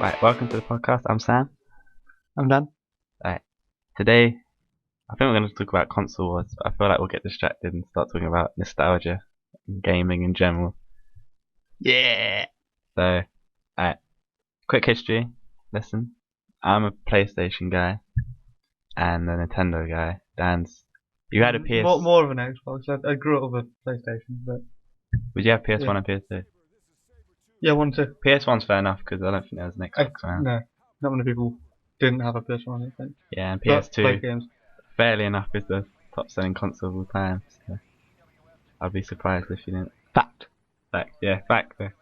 Right, welcome to the podcast. I'm Sam. I'm done. Right, today I think we're going to talk about console wars, but I feel like we'll get distracted and start talking about nostalgia and gaming in general. Yeah. So, alright, quick history lesson. I'm a PlayStation guy and a Nintendo guy. You had a PS. More of an Xbox. I grew up with a PlayStation, but Would you have PS1 yeah. and PS2? Yeah, one too. PS1's fair enough because I don't think there was an Xbox around. No, not many people didn't have a PS1. I think. Yeah, and But PS2, play games. fairly enough, is the top selling console of all time. So I'd be surprised if you didn't. Fact. Fact, yeah, fact though.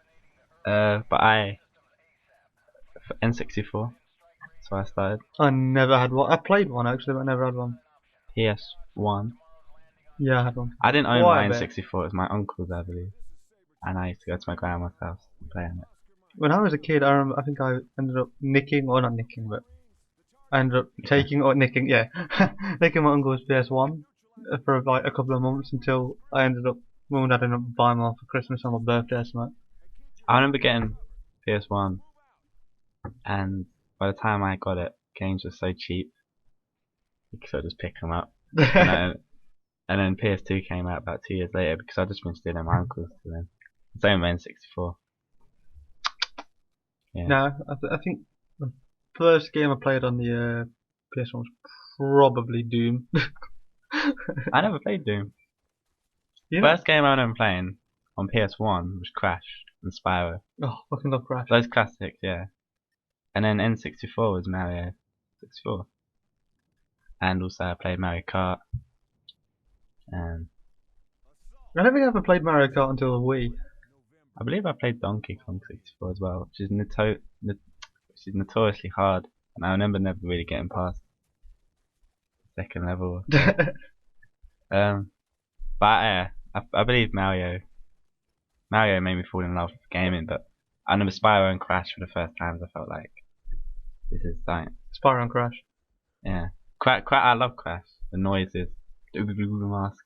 But for N64, that's where I started. I never had one. I played one actually, but I never had one. PS1. Yeah, I had one. I didn't own Why, my mate? N64, it was my uncle's, I believe. And I used to go to my grandma's house and play on it. When I was a kid, I think I ended up nicking, or not nicking, but I ended up taking or nicking, yeah, nicking my uncle's PS1 for like a couple of months until I ended up, mum and dad ended up buying one for Christmas on my birthday or something. I remember getting PS1, and by the time I got it, games were so cheap, you could just pick them up. And then PS2 came out about 2 years later because I'd just been stealing my uncle's to them. Same with N64. Yeah. No, I think the first game I played on the PS1 was probably Doom. I never played Doom. Yeah. First game I remember playing on PS1 was Crash and Spyro. Oh, fucking love Crash. Those classics, yeah. And then N64 was Mario 64. And also I played Mario Kart. And I don't think I ever played Mario Kart until the Wii. I believe I played Donkey Kong 64 as well, which is notoriously hard. And I remember never really getting past the second level. But I believe Mario made me fall in love with gaming, but I remember Spyro and Crash for the first times. I felt like this is science. Spyro and Crash. Yeah, I love Crash. The noises, the mask,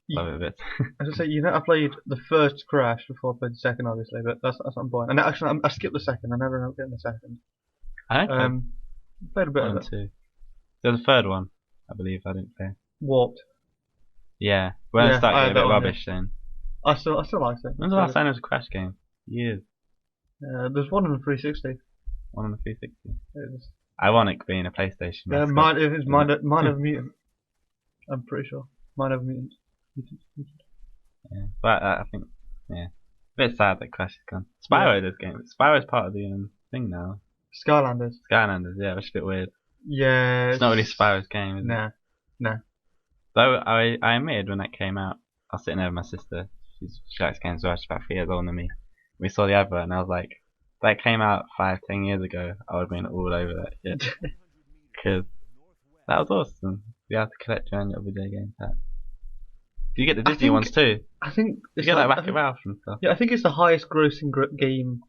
love it a bit. As I say, I played the first Crash before I played the second, obviously, but that's not important. And actually, I skipped the second. I never ended up getting the second. I don't Played a bit one of and it. two. There's a third one, I believe I didn't play. Warped. Yeah, when Yeah, I started I getting a had bit that one, rubbish then. I still liked it. When's the last time there was a Crash game? Years. There's one on the 360. One on the 360. It was, Ironic being a PlayStation. yeah, Mind of a Mutant. I'm pretty sure. Mind of a Mutant. Yeah, but I think, yeah, a bit sad that Crash is gone. Spyro does game. Spyro's part of the thing now. Skylanders. Skylanders, yeah, which is a bit weird. Yeah. It's not really Spyro's game, is it? Nah. No. Though I admitted when that came out, I was sitting there with my sister. She likes games, so she's about 3 years older than me. We saw the advert, and I was like, if that came out 5-10 years ago, I would have been all over that shit. Because that was awesome. You have to collect your own little video game pack. Do you get the Disney ones too? I think You get like Wreck-It Ralph and stuff. Yeah, I think it's the highest grossing game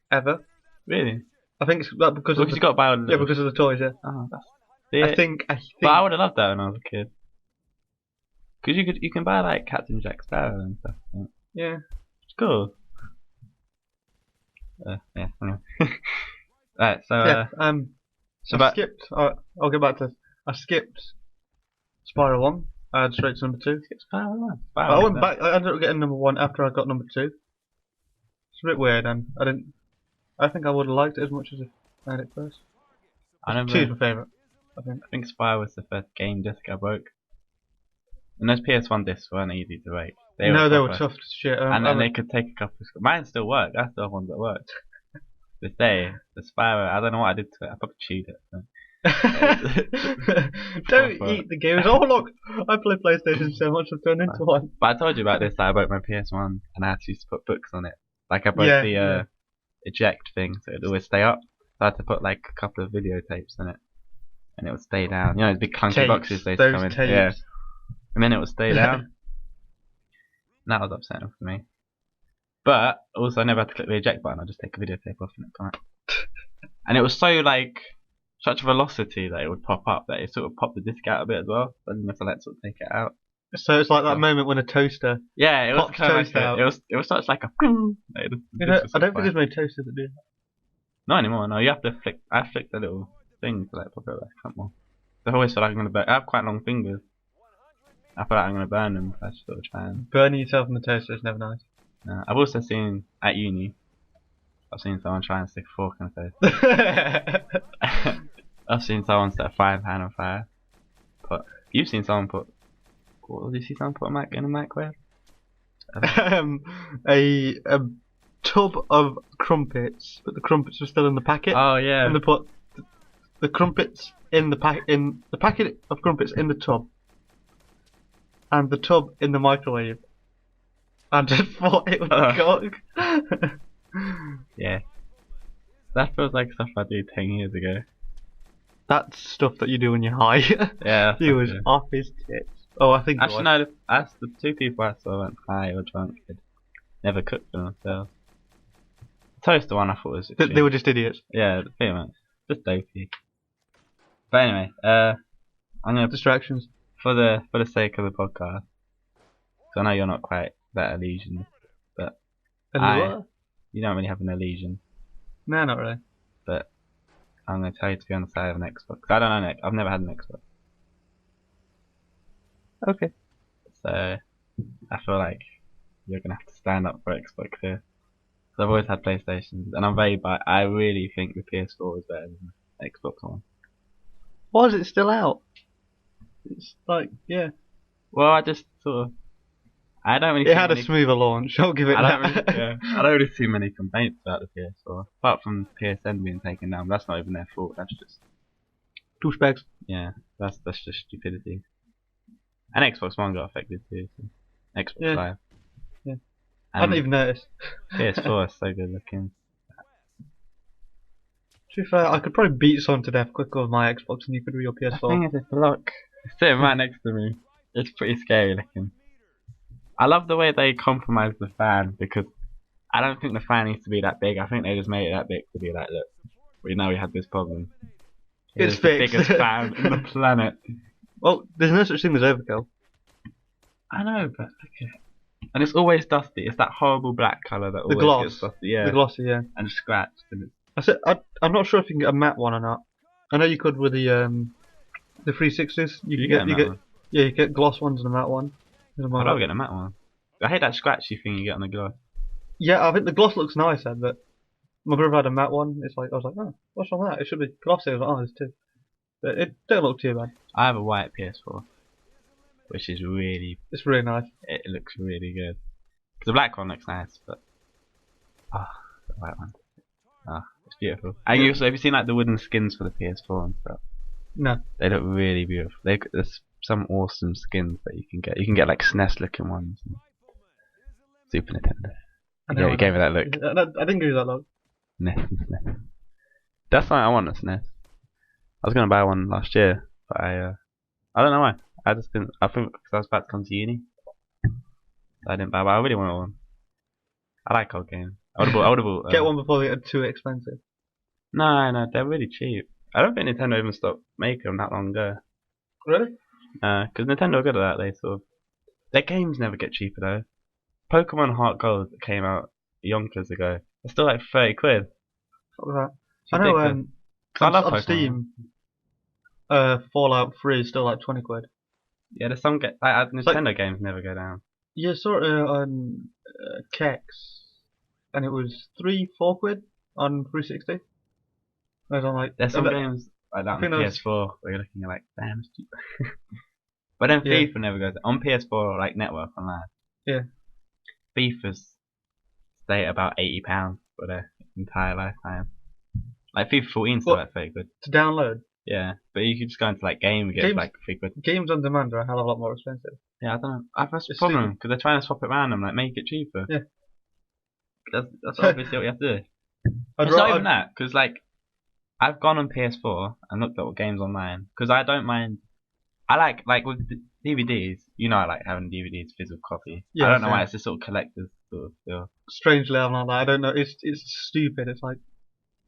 ever. Really? I think it's because you got to buy all the because of the toys. Yeah. Oh, that's... I think. But I would have loved that when I was a kid. Because you can buy like Captain Jack Sparrow and stuff. Right? Yeah. It's cool. Yeah. Anyway. Right. So. Yeah. So skipped. I'll get back to. I skipped Spyro 1. I had straight to number 2. Spyro 1. I went back. I ended up getting number 1 after I got number 2. It's a bit weird, and I didn't. I think I would have liked it as much as if I had it first. I remember. 2's my favourite. I think Spyro was the first game disc I broke. And those PS1 discs weren't easy to break. They were tough as shit. And then they could take a couple of... Mine still work. I still have ones that work. This day, the Spyro, I don't know what I did to it. I probably chewed it. So. Don't eat the games. Oh look, I play PlayStation so much I've turned into one. But I told you about this, that I broke my PS1 and I actually used to put books on it. Like I broke the eject thing so it'd always stay up. So I had to put like a couple of videotapes in it. And it would stay down. You know those big clunky boxes they used to come in. Tapes. Yeah. And then it would stay down. And that was upsetting for me. But also I never had to click the eject button, I just take a videotape off and it come out. And it was so like such velocity that it would pop up that it sort of popped the disc out a bit as well. So I didn't have to like sort of take it out. So it's like that moment when a toaster. Yeah, it was pops kind of toast like out. It was such like a. I don't think there's many toasters that do that. Not anymore. No, you have to flick. I flick the little thing to like pop it back up more. I always feel like I'm gonna burn. I have quite long fingers. I feel like I'm gonna burn them if I sort of try and. Burning yourself in the toaster is never nice. I've also seen at uni. I've seen someone try and stick a fork in the toast. I've seen someone set a frying pan on fire. You've seen someone put. What did you see someone put in a microwave? A tub of crumpets, but the crumpets were still in the packet. Oh yeah. And they put the crumpets in the packet of crumpets in the tub, and the tub in the microwave, and just thought it would cook. Yeah. That feels like stuff I did 10 years ago. That's stuff that you do when you're high. Yeah. He was off his tits. Oh, I think. Actually, no. That's the two people I saw went high or drunk. Had never cooked for themselves. The toaster one I thought was. They were just idiots. Yeah, pretty much. Just dopey. But anyway, I'm gonna Distractions. for the sake of the podcast. So I know you're not quite that Elysian, but you don't really have an Elysian. No, not really. But I'm gonna tell you to be on the side of an Xbox. I don't know. I've never had an Xbox. Okay. So I feel like you're gonna have to stand up for Xbox here. Cause I've always had PlayStations, and I really think the PS4 is better than the Xbox One. Why is it still out? It's like, yeah. Well, I just sort of. I don't really. It had a smoother launch. I'll give it I that. don't really, yeah, I don't really see many complaints about the PS4, apart from PSN being taken down. That's not even their fault. That's just Douchebags. yeah. That's just stupidity. And Xbox One got affected too. So. Xbox Live. Yeah. I didn't even notice. PS4 is so good looking. To be fair, I could probably beat someone to death quicker with my Xbox than you could with your PS4. The thing is, it's look. It's sitting right next to me. It's pretty scary looking. I love the way they compromised the fan because I don't think the fan needs to be that big. I think they just made it that big to be like, look, we know we had this problem. It's the fixed. biggest fan on the planet. Well, there's no such thing as overkill. I know, but look at it. And it's always dusty. It's that horrible black colour that always gloss. gets dusty. Yeah. The glossy, yeah. And scratched. And I'm not sure if you can get a matte one or not. I know you could with the 360s. you get a matte one. Yeah, you get gloss ones and a matte one. I don't get a matte one. I hate that scratchy thing you get on the gloss. Yeah, I think the gloss looks nicer, but my brother had a matte one. It's like I was like, oh, what's wrong with that? It should be glossy. I was like, oh, there's two. But it don't look too bad. I have a white PS4, which is really. It's really nice. It looks really good. The black one looks nice, but the white one. It's beautiful. And you also have you seen like the wooden skins for the PS4 and stuff? No. They look really beautiful. There's some awesome skins that you can get. You can get like SNES looking ones. And Super Nintendo. Yeah, you gave me that look. I didn't give you that look. SNES. That's something I want, a SNES. I was gonna buy one last year, but I don't know why. I just didn't. I think because I was about to come to uni, so I didn't buy. But I really wanted one. I like old games. I would have bought. Get one before they get too expensive. No, they're really cheap. I don't think Nintendo even stopped making them that long ago. Really? Because Nintendo are good at that. They sort of their games never get cheaper though. Pokemon Heart Gold that came out yonkers ago. They're still like 30 quid. What was that? I know. I love on Pokemon. Steam, Fallout 3 is still like 20 quid. Yeah, there's some Nintendo games never go down. Yeah, sort of on Kex, and it was 3-4 quid on 360. I was on like. There's some games like that on PS4 where you're looking at like, damn, it's cheap. But then FIFA never goes on PS4 like network online. Yeah. FIFA's stay at about £80 for their entire lifetime. Like FIFA 14 still like 30 quid. To download. Yeah, but you could just go into like game and get like 3 quid. Games on demand are a hell of a lot more expensive. Yeah, I don't know. That's the problem because they're trying to swap it around and like make it cheaper. Yeah. That's obviously what you have to do. It's not even that because like I've gone on PS4 and looked at games online because I don't mind. I like with DVDs. You know, I like having DVDs physical copy. Yeah, I don't know why it's a sort of collector's sort of feel. Strangely, I'm like that. I don't know. It's stupid. It's like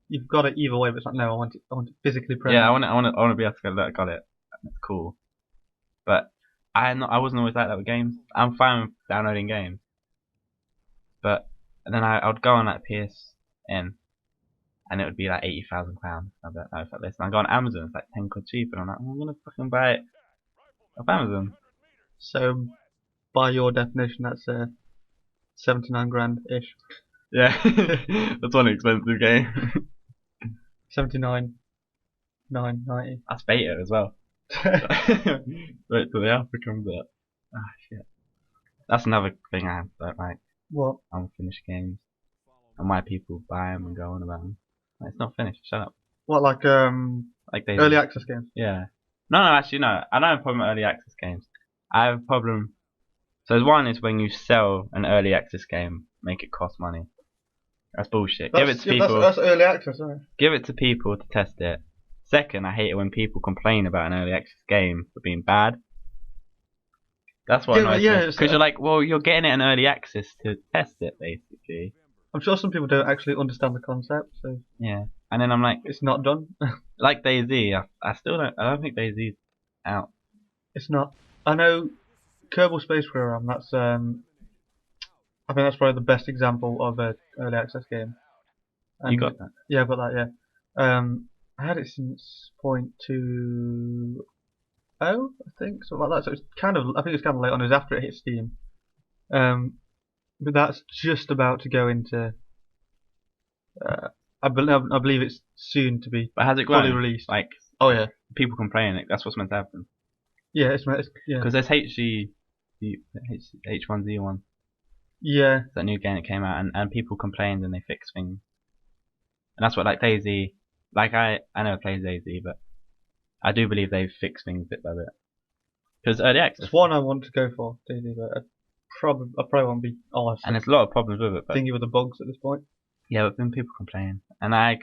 you've got it either way, but it's like no, I want it physically present. Yeah, I want to be able to go look, I got it. It's cool. But I wasn't always like that with games. I'm fine with downloading games. But and then I would go on like PSN and it would be like £80,000. I'd be like, no, fuck this. And I go on Amazon, it's like 10 quid cheaper, and I'm like, I'm gonna fucking buy it off Amazon. So, by your definition, that's 79 grand ish. Yeah, that's one expensive game. 79,990. That's beta as well. Wait till the alpha comes out. Ah, shit. That's another thing I don't like. What? Unfinished games. And why people buy them and go on about them. Like, it's not finished, shut up. What, like Like they early access games? Yeah. No, actually, no. I don't have a problem with early access games. I have a problem. So, one is when you sell an early access game, make it cost money. That's bullshit. Give it to people. That's early access, isn't it? Give it to people to test it. Second, I hate it when people complain about an early access game for being bad. That's what annoys me. Because you're like, well, you're getting it in early access to test it, basically. I'm sure some people don't actually understand the concept, so Yeah. And then I'm like, it's not done. like DayZ, I still don't. I don't think DayZ's out. It's not. I know Kerbal Space Program. That's I think that's probably the best example of a early access game. And You got that? Yeah, I've got that. Yeah. I had it since 0.20, I think, something like that. So it's kind of. I think it's kind of late on. It was after it hit Steam. But that's just about to go into. I believe it's soon to be But has it fully grown? released. Like, Oh yeah. people complaining, that's what's meant to happen. Yeah, it's yeah. Because there's H1Z1. Yeah. That new game that came out, and people complained and they fixed things. And that's what, like, DayZ. Like, I never played DayZ, but I do believe they've fixed things bit by bit. Because early access. It's one I want to go for, DayZ, but I probably won't be honest. And there's a lot of problems with it. But thingy with the bugs at this point. yeah, but then people complain, and yeah,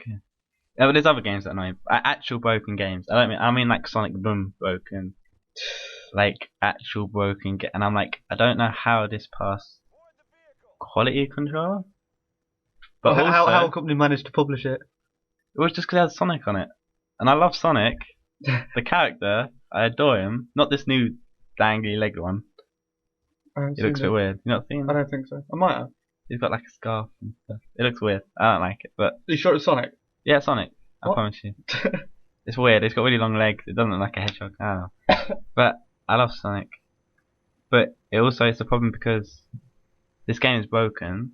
but there's other games that annoy me. Actual broken games. I mean like Sonic Boom broken, like actual broken. And I'm like, I don't know how this passed quality control. But Well, also, how a company managed to publish it? it was just because it had Sonic on it, and I love Sonic, the character. I adore him. Not this new dangly leg one. He looks a bit weird. You not seen? I don't think so. I might have. He's got like a scarf and stuff. It looks weird. I don't like it, but Are you sure it's Sonic? yeah, Sonic. I What? promise you. It's weird. It's got really long legs. It doesn't look like a hedgehog. I don't know. But I love Sonic. But it also is a problem because this game is broken.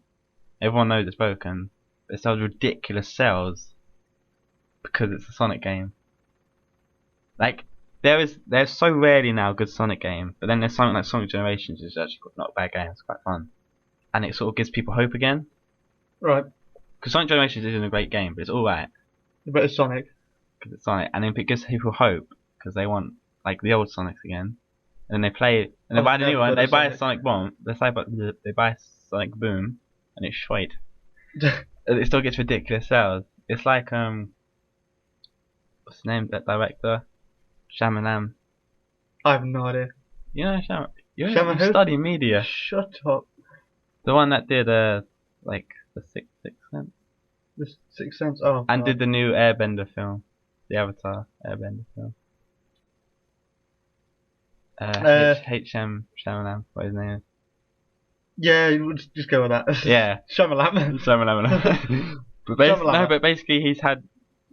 Everyone knows it's broken. But it sells ridiculous sales because it's a Sonic game. Like there's so rarely now a good Sonic game, but then there's something like Sonic Generations, which is actually not a bad game. It's quite fun, and it sort of gives people hope again. Right. Because Sonic Generations isn't a great game, but it's alright. But it's Sonic. Because it's Sonic, and then it gives people hope because they want like the old Sonics again, and then they play it, and they buy the new one. They buy a Sonic Bomb. They buy Sonic Boom, and it's shite. It still gets ridiculous sales. It's like what's the name of that director? Shyamalan. I have no idea. You know Shyamalan. You Shyamalan who? study media. Shut up. The one that did like the Sixth Sense. The Sixth Sense. Oh. And God. did the new Airbender film, the Avatar Airbender film. H.M. Shyamalan, what his name is. Yeah, we'll just go with that. Yeah. Shyamalan. Shyamalan. But basically he's had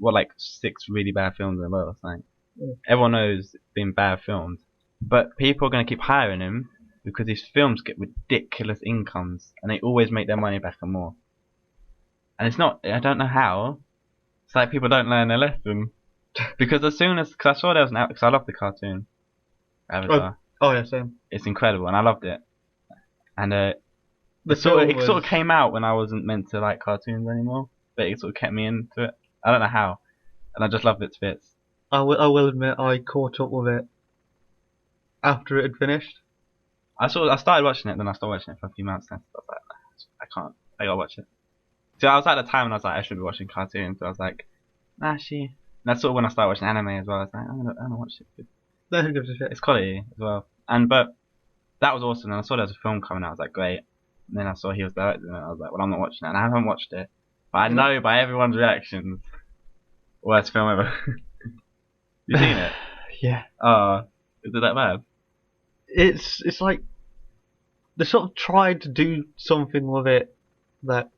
like 6 really bad films in a row or something. Yeah. Everyone knows it's been bad films, but people are going to keep hiring him because his films get ridiculous incomes and they always make their money back and more. And it's not, I don't know how. It's like people don't learn their lesson because as soon as, because I saw there was because I love the cartoon Avatar. Oh yeah, same. It's incredible and I loved it. And it sort of came out when I wasn't meant to like cartoons anymore, but it sort of kept me into it. I don't know how, and I just loved it to bits. I will admit I caught up with it after it had finished. I started watching it, then I stopped watching it for a few months. And I was like, I gotta watch it. So I was at the time when I was like, I should be watching cartoons. So I was like, nah, And that's sort of when I started watching anime as well. I was like, I'm gonna watch it. No, who gives a shit? It's quality as well. But that was awesome. And I saw there was a film coming out. I was like, great. And then I saw he was directing it. I was like, well, I'm not watching it. And I haven't watched it, but I know by everyone's reactions, worst film ever. You seen it? Yeah. Is it that bad? It's like they sort of tried to do something with it that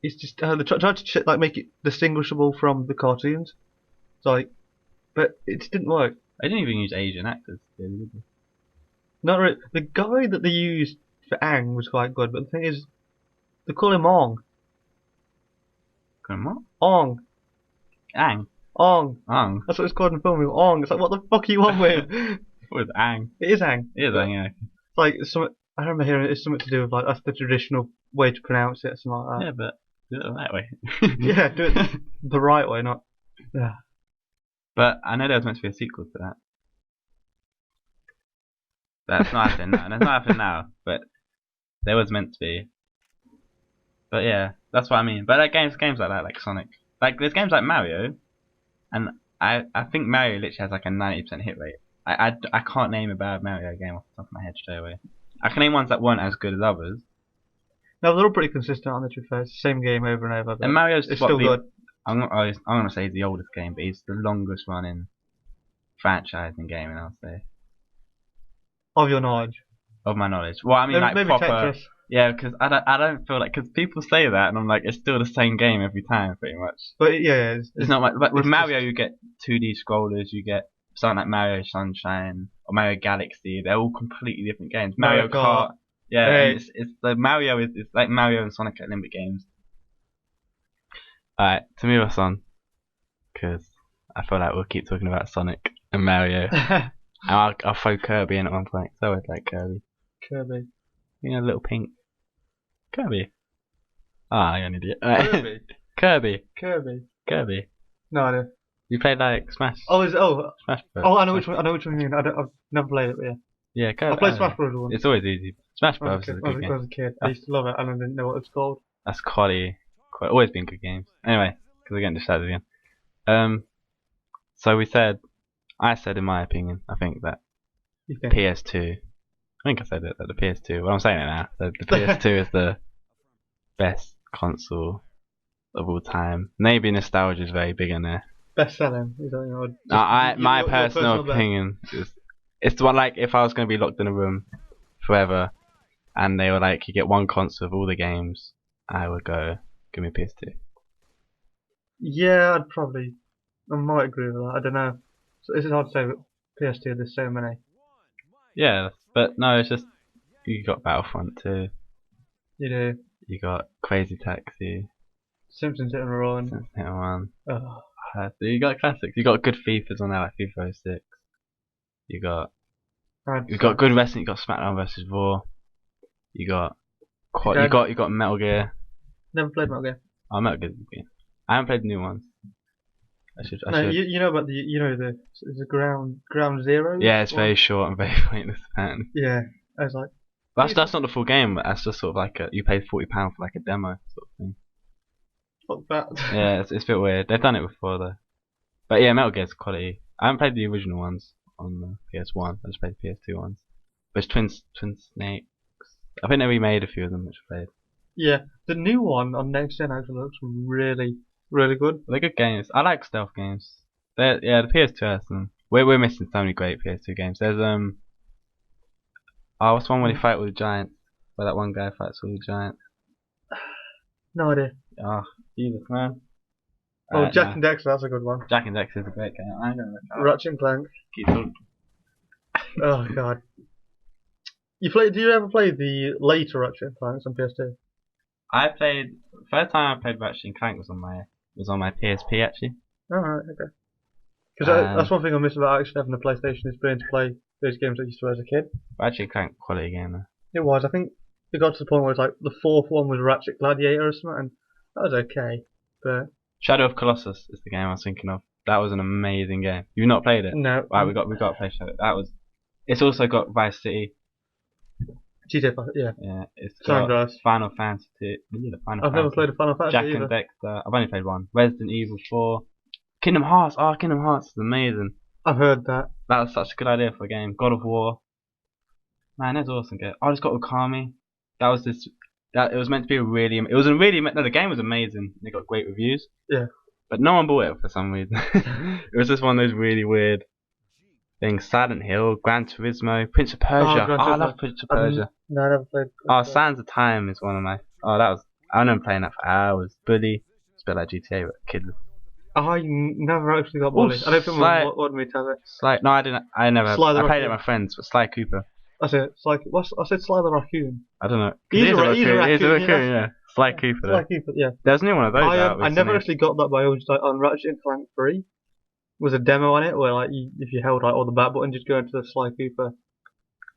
it's just they tried to like make it distinguishable from the cartoons. It's like, but it just didn't work. They didn't even use Asian actors, really, did they? Not really. The guy that they used for Aang was quite good, but the thing is, they call him Ong. Come on. Ong. Ang. Ong. Ang. That's what it's called in the film. Ong. It's like, what the fuck are you on with? With Ang. It is Aang. It is Ang, yeah. It's like I remember hearing it's something to do with like that's the traditional way to pronounce it, something like that. Yeah, but do it the right way. Yeah, do it the right way, not. Yeah. But I know there was meant to be a sequel to that. That's not happening now. That's not happening now. But there was meant to be. But yeah, that's what I mean. But like games like that, like Sonic, like there's games like Mario, and I think Mario literally has like a 90% hit rate. I can't name a bad Mario game off the top of my head straight away. I can name ones that weren't as good as others. No, they're all pretty consistent on the truth. It's the same game over and over. And Mario's it's still good. I'm gonna say he's the oldest game, but he's the longest running franchise in gaming. I'll say. Of your knowledge. Of my knowledge. Well, I mean, like maybe proper. Tetris. Yeah, because I don't feel like because people say that, and I'm like, it's still the same game every time, pretty much. But yeah, it's not much. But with Mario, you get 2D scrollers, you get something like Mario Sunshine or Mario Galaxy. They're all completely different games. Mario Kart. Yeah, hey. it's the Mario is it's like Mario and Sonic Olympic games. Alright, to move us on, because I feel like we'll keep talking about Sonic and Mario. And I'll throw Kirby in at one point. So I'd like Kirby. Kirby. You know, little pink. Kirby. Ah, you're an idiot. Kirby. Kirby. Kirby. Kirby. No idea. You played like Smash. Smash Bros. Oh, I know which one. I know which one you mean. I've never played it, but yeah. Yeah, Kirby. I played Smash Bros. Once. It's always easy. Smash Bros. Is a good game. When I was a kid, I used to love it, and I didn't know what it's called. That's quality. Always been good games. Anyway, because we're getting distracted again. So I said in my opinion, I think that PS2. I think I said it that the PS2. Well, I'm saying it now. The PS2 is the best console of all time. Maybe nostalgia is very big in there. Best selling. My personal opinion is it's the one like if I was going to be locked in a room forever, and they were like you get one console of all the games, I would go give me PS2. Yeah, I might agree with that. I don't know. It's hard to say, but PS2 there's so many. Yeah, but no, it's just you got Battlefront 2. You do. You got Crazy Taxi. Simpsons Hit and Run. Simpsons Hit and Run. Oh. So you got classics. You got good FIFAs on there like FIFA 06. You got good wrestling. You got SmackDown vs Raw. You got Metal Gear. Never played Metal Gear. Oh, Metal Gear's a good game. I haven't played the new ones. I should. You know about the ground zero. Yeah, it's very short and very pointless. Apparently. Yeah, I was like. That's not the full game. That's just sort of like you pay £40 for like a demo sort of thing. Fuck that. Yeah, it's a bit weird. They've done it before though. But yeah, Metal Gear's quality. I haven't played the original ones on the PS1. I just played the PS2 ones. But it's Twin Snakes. I think they remade a few of them, which I played. Yeah, the new one on next gen actually looks really, really good. They're good games. I like stealth games. The PS2 has them. We're missing so many great PS2 games. There's what's the one where they fight all the giants? Where that one guy fights all the giants? No idea. Oh, Jesus, man. Oh, Jak and Daxter, that's a good one. Jak and Daxter is a great game. I'm gonna Ratchet and Clank. Keep talking. Oh god. Do you ever play the later Ratchet and Clanks on PS2? First time I played Ratchet and Clank was on my PSP actually. Alright, okay. Because that's one thing I miss about actually having a PlayStation is being able to play those games I used to as a kid. Ratchet and Clank quality game though. It was. I think it got to the point where it's like the fourth one was Ratchet Gladiator or something, and that was okay. But Shadow of Colossus is the game I was thinking of. That was an amazing game. You've not played it? No. Right, we got to play Shadow. It's also got Vice City. GTA 5, yeah. Yeah, it's got Final Fantasy. I've never played a Final Fantasy Jak either. and Dexter. I've only played one. Resident Evil 4. Kingdom Hearts. Oh, Kingdom Hearts is amazing. I've heard that. That was such a good idea for a game. God of War. Man, that's awesome. I just got Okami. It was meant to be the game was amazing. It got great reviews. Yeah. But no one bought it for some reason. It was just one of those really weird things. Silent Hill, Gran Turismo, Prince of Persia. I love Prince of Persia. No, I never played. Sands of Time is one of my. Oh, that was I remember playing that for hours. Bully, it's a bit like GTA, but kids. Never actually got Bully. I don't think Sly, my wanted me to have it. Sly. No, I didn't. I never. Sly the I played it Raccoon. with my friends, but Sly Cooper. I said Sly the Raccoon. I don't know. He's a Raccoon. He's a raccoon, raccoon, yeah. Sly Cooper. Sly Cooper, yeah. There's a new one of those out I never recently. actually got that, but I always like on Ratchet and Clank 3 was a demo on it where like if you held like all the back buttons, you'd go into the Sly Cooper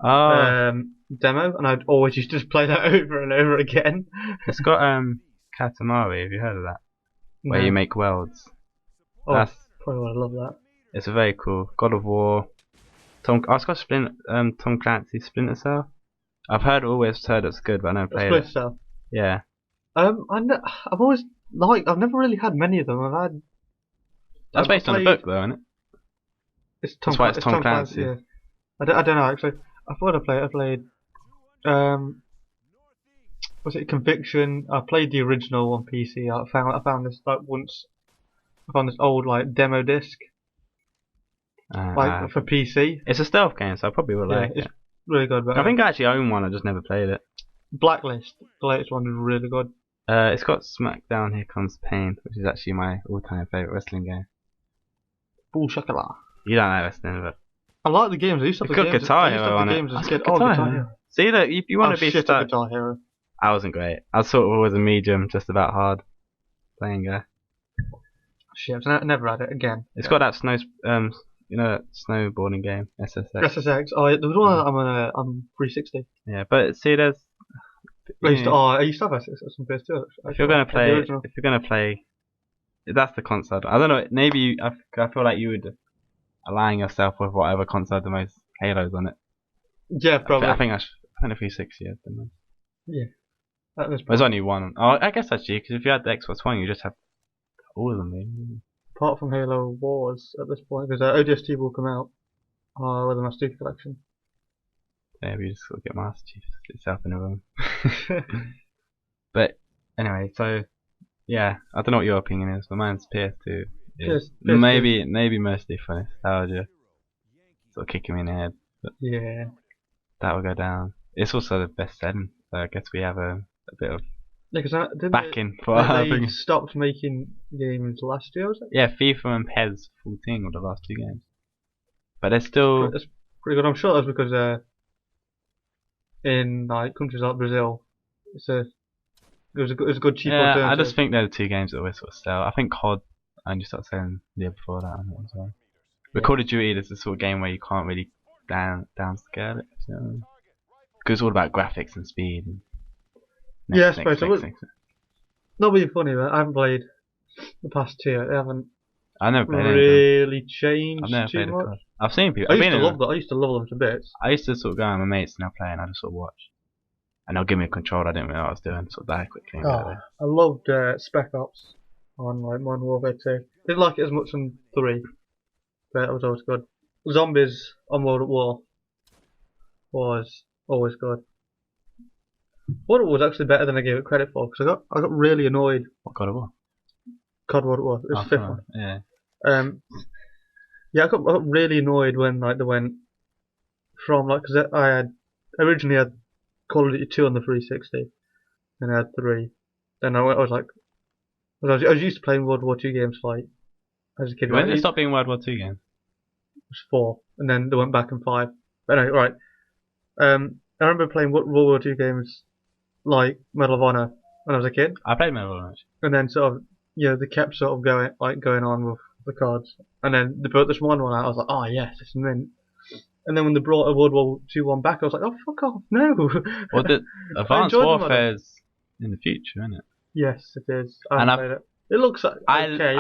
demo, and I'd always used to just play that over and over again. It's got Katamari. Have you heard of that? Where No. you make worlds. Oh, That's probably would love that. It's a very cool God of War. It's got Tom Clancy's Splinter Cell. Always heard it's good, but I never played Splinter it. Cell. Yeah. I've always I've never really had many of them. That's based on a book, though, isn't it? That's why it's Tom Clancy. Yeah. I don't know actually. I thought I played was it Conviction? I played the original on PC. I found this old like demo disc for PC. It's a stealth game, so I probably would like it's it. Really good. But I think I actually own one. I just never played it. Blacklist, the latest one, is really good. It's got SmackDown Here Comes Pain, which is actually my all-time favorite wrestling game. Bull shakala. You don't like wrestling, but I like the games. I used to have the games. Guitar Hero on it. Guitar Hero. See, look, if you want to be stuck. Guitar Hero. I wasn't great. I was sort of always a medium, just about hard playing guy. Shit, I never had it again. It's got that that snowboarding game, SSX. SSX. Oh, there was one on 360. Yeah, but see, there's. I used to have SSX on PS2. If you're gonna play, that's the console. I don't know. Maybe I feel like you would align yourself with whatever console had the most Halos on it. Yeah, probably. I think the 360 has the most. Yeah. There's only one. Oh, I guess actually, because if you had the Xbox One, you just have all of them. Maybe. Apart from Halo Wars at this point, because ODST will come out with the Master Chief Collection. Yeah, we just sort of get Master Chief itself in a room. But anyway, so yeah, I don't know what your opinion is, but mine's PS2. Maybe mostly for nostalgia, sort of kicking me in the head. But yeah, that will go down. It's also the best selling, so I guess we have a bit of backing for our they stopped making games last year, was it? Yeah, FIFA and PES 14 were the last two games, but they're still. That's pretty good. I'm sure that's because in like countries like Brazil, it was a good cheap alternative. I just think they're the two games that always sort of sell. I think COD only started selling the year before that. But Call of Duty is the sort of game where you can't really downscale it. Because it's all about graphics and speed. And I suppose it would not be funny, but I haven't played the past two. They haven't really changed too much. I've seen people. I used to love them to bits. I used to sort of go out with my mates and they'll play and I just sort of watch. And they'll give me a controller. I didn't really know what I was doing. Sort of die quickly. I loved Spec Ops on like Modern Warfare 2. Didn't like it as much on 3, but it was always good. Zombies on World at War was always good. What it was actually better than I gave it credit for, because I got really annoyed. What God of War? COD World at War. It was the 5th one. Yeah. Yeah, I got really annoyed when like they went from like, because I originally had Call of Duty 2 on the 360, and I had 3. Then I was used to playing World War 2 games like as a kid. When did it stop being World War 2 games? It was 4, and then they went back in 5. But anyway, right. I remember playing World War 2 games like Medal of Honor when I was a kid. I played Medal of Honor. And then sort of, they kept sort of going on with the cards. And then they brought this one out. I was like, oh yes, it's mint. And then when they brought a World War 2 one back, I was like, oh fuck off, no. Well, the Advanced Warfare's in the future, isn't it? Yes, it is. I played it. It looks like okay.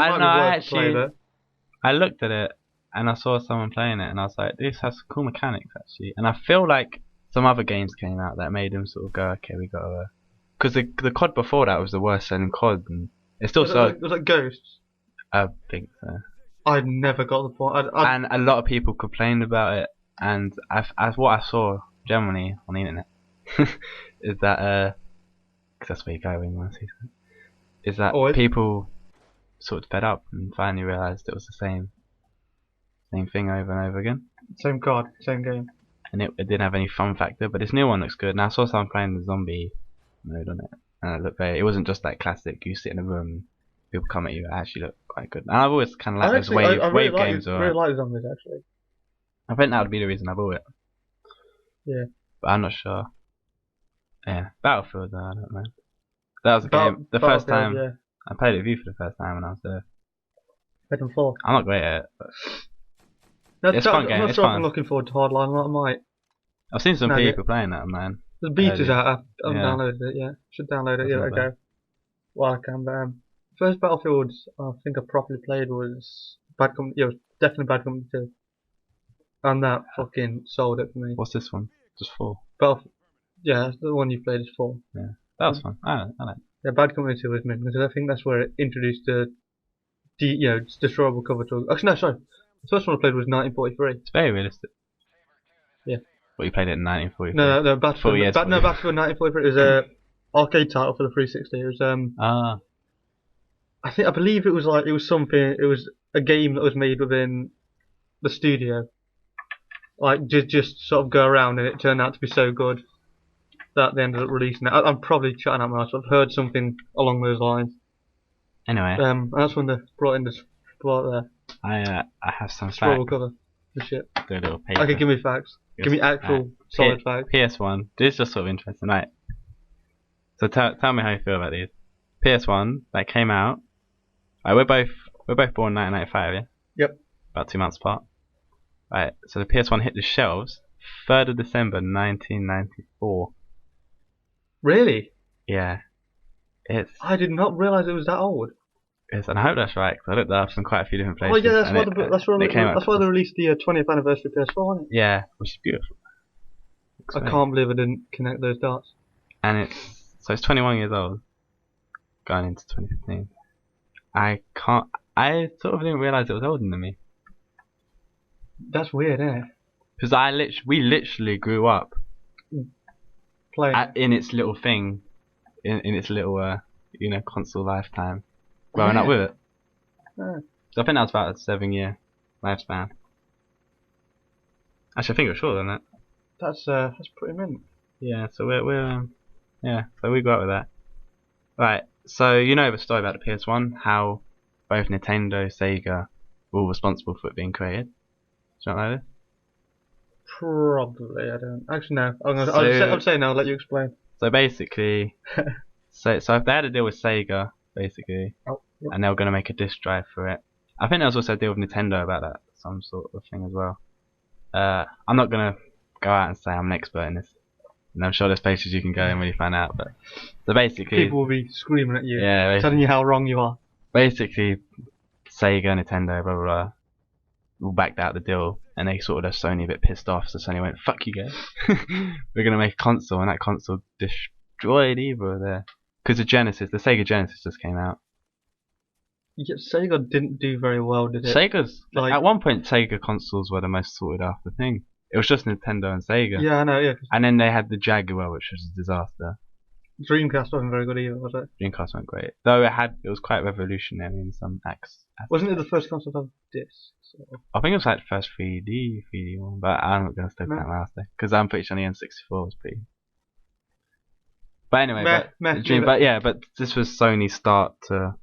I looked at it and I saw someone playing it and I was like, this has cool mechanics actually. And I feel like some other games came out that made them sort of go, okay, we got to. Because the COD before that was the worst selling COD, and it's still was it Ghosts? I think so. I never got the point. And a lot of people complained about it, and what I saw generally on the internet is that because that's where you go when you want to see something, is that people sort of fed up and finally realised it was the same thing over and over again. Same card, same game. And it didn't have any fun factor, but this new one looks good. And I saw someone playing the zombie mode on it. and it looked very. It wasn't just like classic. You sit in a room, people come at you. It actually looked quite good. And I've always kind of liked those wave games. I really like zombies actually. I think that would be the reason I bought it. Yeah. But I'm not sure. Yeah, Battlefield though, I don't know. That was a game. The first time I played it with you for the first time when I was there. Bedroom 4. I'm not great at it, but it's a fun game. I'm not It's sure if fun. I'm looking forward to Hardline. I might. I've seen some people playing that, man. The beta's out. I haven't Yeah. downloaded it yet. Should download it. That's Yeah, not okay. Well, I can. But first Battlefield I think I properly played was Bad Company. Yeah, it was definitely Bad Company 2. And that fucking sold it for me. What's this one? Just 4. Yeah, the one you played is 4. Yeah, that was fun. I like it. Yeah, Bad Company 2 was mint because I think that's where it introduced the destroyable cover tool. Actually, no, sorry. The first one I played was 1943. It's very realistic. Yeah. What, you played it in 1943? No, Battlefield 1943 is a arcade title for the 360. It was I believe it was a game that was made within the studio. Like just sort of go around, and it turned out to be so good that they ended up releasing it. I'm probably chatting out my ass. I've heard something along those lines. Anyway. That's when they brought in this there. I have some Scroll facts. cover. The shit. Do a little paper. Okay, give me facts. Yes. Give me actual solid facts. PS1. This is just sort of interesting, right? So tell me how you feel about these. PS1 that came out. We're both born in 1995, yeah. Yep. About 2 months apart. Right. So the PS1 hit the shelves 3rd of December 1994. Really? Yeah. I did not realise it was that old. And I hope that's right, because I looked that up in quite a few different places. Oh yeah, that's why they released the 20th anniversary PS4, wasn't it? Yeah, which is beautiful. I can't believe I didn't connect those dots. And it's 21 years old, going into 2015. I sort of didn't realise it was older than me. That's weird, isn't it? Because we literally grew up playing in its little thing, in its little console lifetime, growing up with it. Yeah. So I think that was about a 7-year lifespan. Actually, I think it was shorter than that. That's pretty mint. Yeah, so so we grew up with that. Right, so you know the story about the PS1, how both Nintendo, Sega were all responsible for it being created. Do you know this? Probably, I don't. Actually, no. I'll say no. I'll let you explain. So basically, so if they had a deal with Sega, basically, and they were going to make a disc drive for it. I think there was also a deal with Nintendo about that, some sort of thing as well. I'm not going to go out and say I'm an expert in this, and I'm sure there's places you can go and really find out. But so basically, people will be screaming at you, yeah, telling you how wrong you are. Basically, Sega, Nintendo, blah blah blah, all backed out the deal, and they sort of left Sony a bit pissed off. So Sony went, "Fuck you guys, we're going to make a console," and that console destroyed either of their. Because the Sega Genesis just came out. Yeah, Sega didn't do very well, did it? At one point, Sega consoles were the most sought after thing. It was just Nintendo and Sega. Yeah, I know. Yeah. And then they had the Jaguar, which was a disaster. Dreamcast wasn't very good either, was it? Dreamcast wasn't great, though it was quite revolutionary in some aspects. Wasn't it the first console to have discs? I think it was like the first 3D one, but I'm not going to step that last day because I'm pretty sure the N64 was pretty. But anyway, but this was Sony's start to.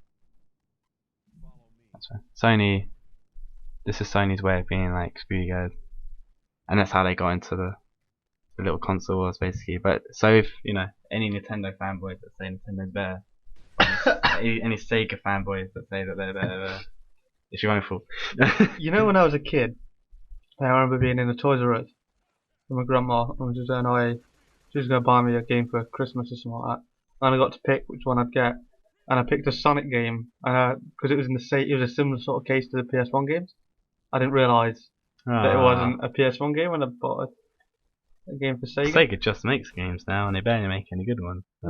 That's right. This is Sony's way of being like, screw you guys, and that's how they got into the little console was basically. But so if any Nintendo fanboys that say Nintendo's better, any Sega fanboys that say that they're better, it's your own fault. When I was a kid, I remember being in a Toys R Us with my grandma and she was going to buy me a game for Christmas or something like that. And I got to pick which one I'd get. And I picked a Sonic game because it was it was a similar sort of case to the PS1 games. I didn't realise that it wasn't a PS1 game when I bought a game for Sega. Sega just makes games now and they barely make any good ones. So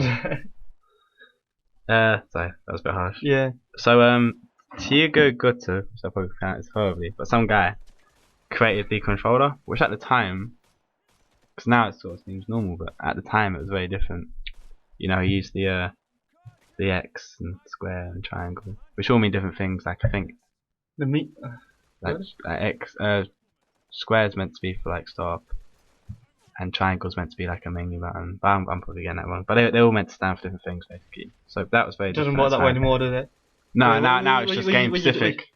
that was a bit harsh. Yeah. So Tiago Gutta, which I probably pronounced horribly, but some guy created the controller, which at the time, because now it sort of seems normal, but at the time it was very different. He used the X and square and triangle, which all mean different things. Like I think X square is meant to be for like stop, and triangle's meant to be like a menu button. But I'm probably getting that wrong. But they're all meant to stand for different things basically. So that was very It doesn't different work at that way the time. anymore, does it? No, Well, now it's just game you- specific.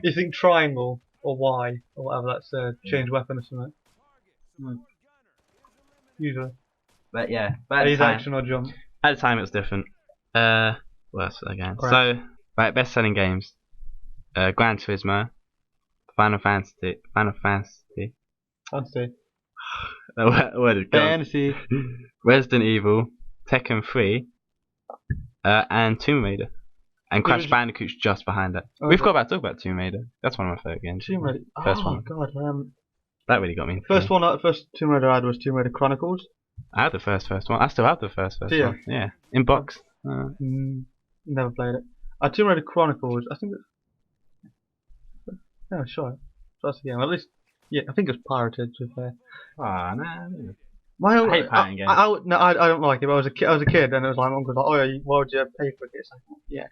You think triangle or Y or whatever, that's a change weapon or something. Usually. But yeah, but Either action or jump. at the time it was different. What else again? Right. So, right, best selling games. Gran Turismo, Final Fantasy. Fantasy. Where did it go? Fantasy. Resident Evil, Tekken 3, and Tomb Raider. And Crash Bandicoot's just behind it. Okay. We've got about to talk about Tomb Raider. That's one of my favourite games. Tomb Raider. First Oh one. god. That really got me. First Tomb Raider I had was Tomb Raider Chronicles. I had the first one. I still have the first Do you? one. Yeah. In box. Never played it. Tomb Raider Chronicles, I think it's... No, sure. That's the game. At least, yeah, I think it was pirated, to be fair. Ah, no. I hate pirating games. No, I don't like it. But I was a kid, and it was like, my uncle was like, "Oh, yeah, why would you pay for it?" It's like, yeah,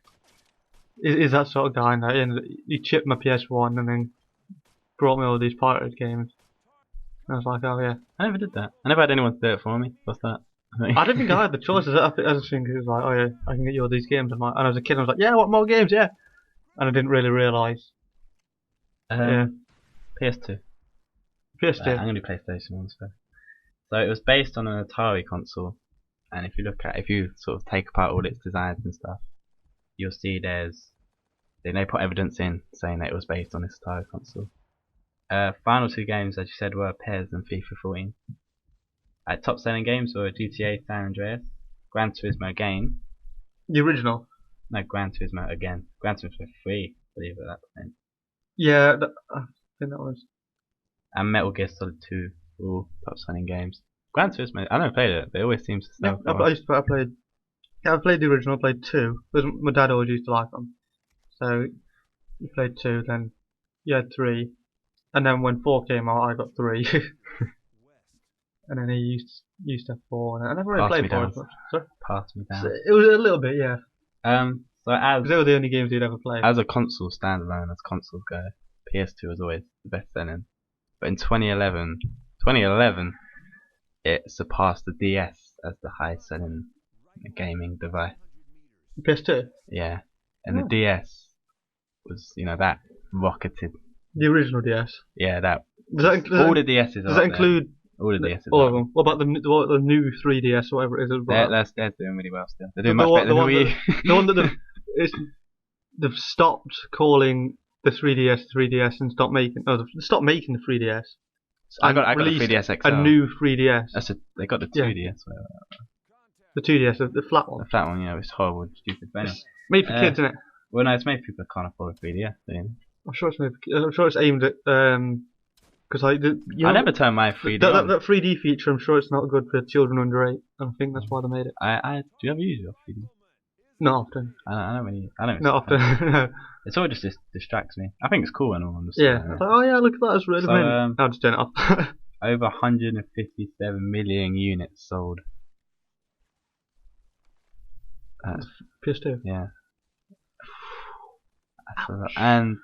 is that sort of guy. And he chipped my PS1 and then brought me all these pirated games. And I was like, "Oh yeah." I never did that. I never had anyone to do it for me. What's that? I didn't think I had the choices. I just think it was like, "Oh yeah, I can get you all these games." And I was a kid, and I was like, "Yeah, what more games? Yeah." And I didn't really realise. Yeah. PS2. PS2. I'm gonna do PlayStation ones first. So it was based on an Atari console, and if you sort of take apart all its designs and stuff, you'll see they put evidence in saying that it was based on this Atari console. Final two games, as you said, were PES and FIFA 14. Top selling games were GTA San Andreas, Gran Turismo again. The original. No, Gran Turismo again. Gran Turismo 3, I believe at that point. Yeah, I think that was. And Metal Gear Solid 2 were all top selling games. Gran Turismo, I never played it, but it always seems to sell. Yeah, I played the original. I played 2 because my dad always used to like them. So you played 2, then you had 3, and then when 4 came out, I got 3. And then he used to have 4, and I never really played 4 as much. Sorry? Pass me down. So it was a little bit, yeah. So as They were the only games you'd ever play. as a console standalone, as consoles go, PS2 was always the best selling. But in 2011, it surpassed the DS as the highest selling gaming device. PS2? Yeah, and the Oh. DS was, that rocketed. The original DS. Yeah, that. Does All the DSs. that include all the DSs? all of them? What about the new 3DS or whatever it is? As well? They're doing really well still. They're doing The much one- better than the one Wii U. The one that they've stopped calling the 3DS 3DS and stopped making the 3DS. I got the released 3DS XL. a new 3DS. They got the Yeah. 2DS. The 2DS, the flat The one. flat one, it's horrible, stupid. But anyway. It's made for kids, isn't it? Well, no, it's made for people that can't afford a 3DS. I'm sure it's aimed at because I never turned my 3D on. that 3D feature. I'm sure it's not good for children under 8. And I think that's why they made it. Do you ever use your 3D? Not often. I don't really. I don't. Not often. No. It's all just distracts me. I think it's cool and all. I'm just, Yeah. I was like, oh yeah, look at that. It's really So, I'll just turn it off. over 157 million units sold. PS2. Yeah. And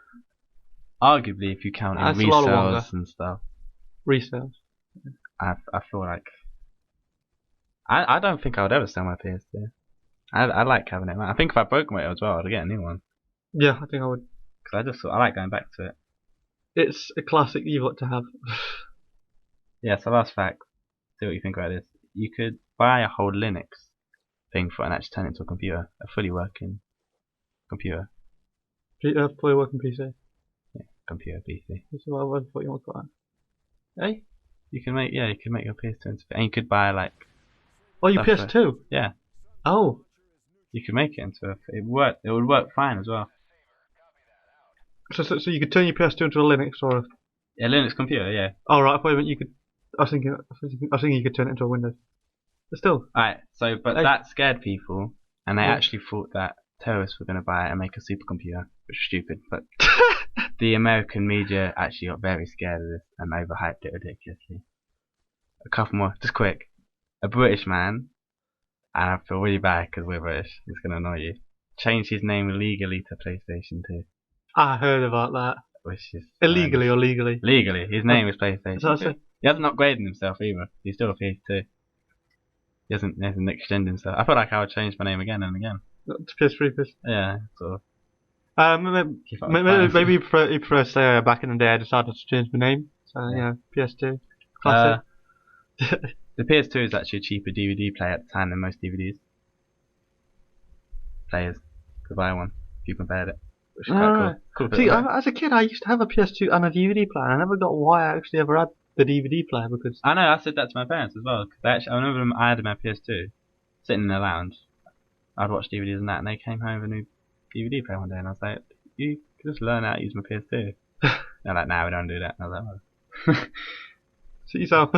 arguably, if you count in That's a lot longer. resales and stuff, Resales. I feel like I don't think I would ever sell my PS2. I like having it. I think if I broke it as well, I'd get a new one. Yeah, I think I would. Because I like going back to it. It's a classic you've got to have. Yeah, so last fact, see what you think about this. You could buy a whole Linux thing for it and actually turn it into a computer, a fully working computer. Fully working PC. Yeah, computer PC. This is what I thought you wanted to add. Hey, you can make your PS2 into, and you could buy like. Oh, your stuff PS2? Yeah, Oh. you could make it into it would work fine as well. So you could turn your PS2 into a Linux or a... Yeah, Linux computer, yeah. Oh right, I thought you could... I was thinking you could turn it into a Windows. But still. Alright, so but Hey. that scared people, and they Yeah. actually thought that terrorists were going to buy it and make a supercomputer, which is stupid. But the American media actually got very scared of this and overhyped it ridiculously. A couple more, just quick. A British man, and I feel really bad because we're British, it's going to annoy you, changed his name legally to PlayStation 2, I heard about that. which is Illegally or legally? legally. His name is PlayStation. So that's it. He hasn't upgraded himself either. He's still a PS2. He hasn't extended himself. I feel like I would change my name again and again. To PS3, PS. Yeah, sort of. Keep up with Maybe fine. you prefer to say back in the day I decided to change my name. So Yeah. PS2, classic. The PS2 is actually a cheaper DVD player at the time than most DVDs. Players could buy one if you compared it, which is quite Alright. cool. See, as a kid, I used to have a PS2 and a DVD player. I never got why I actually ever had the DVD player because I know, I said that to my parents as well. Cause I remember I had my PS2 sitting in the lounge. I'd watch DVDs and that, and they came home with a new DVD player one day, and I was like, "You could just learn how to use my PS2." They're like, "Nah, we don't do that." And I was like, "Well." see yourself.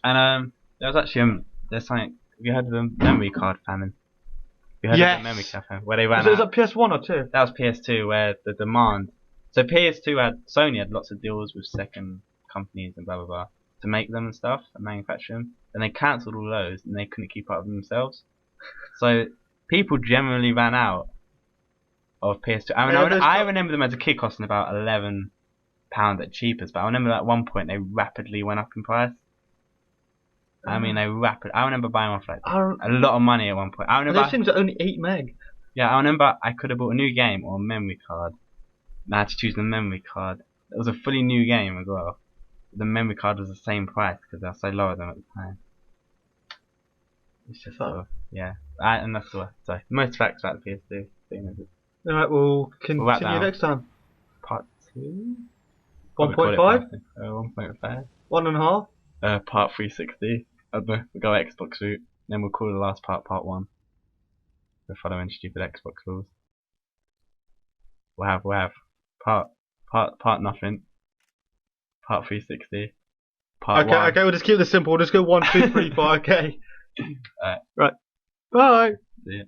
And there was actually there's something. Have you heard of the memory card famine? Have you heard of the memory card famine where they ran Is out? that PS1 or 2? That was PS2 where the demand. So Sony had lots of deals with second companies and blah blah blah to make them and stuff and manufacture them. And they cancelled all those and they couldn't keep up with themselves. So people generally ran out of PS2. I mean, I remember them as a kid costing about £11 at cheapest, but I remember at one point they rapidly went up in price. I mean, I remember buying one for like a lot of money at one point. I remember those things are only 8 meg. Yeah, I remember I could have bought a new game or a memory card. And I had to choose the memory card. It was a fully new game as well. The memory card was the same price because they were so low of them at the time. It's just sort of, yeah. And that's all. Sorry, most facts about the PS2 thing. Alright, we'll continue down. next time. Part 2? 1.5? 1.5? 1.5? Part 360. We'll go Xbox route. Then we'll call the last part Part 1. We're following stupid Xbox rules. We'll have part nothing. Part 360. Part 1. Okay, we'll just keep this simple. We'll just go 1, 2, 3, 4. Okay. Alright. Right. Bye. See ya.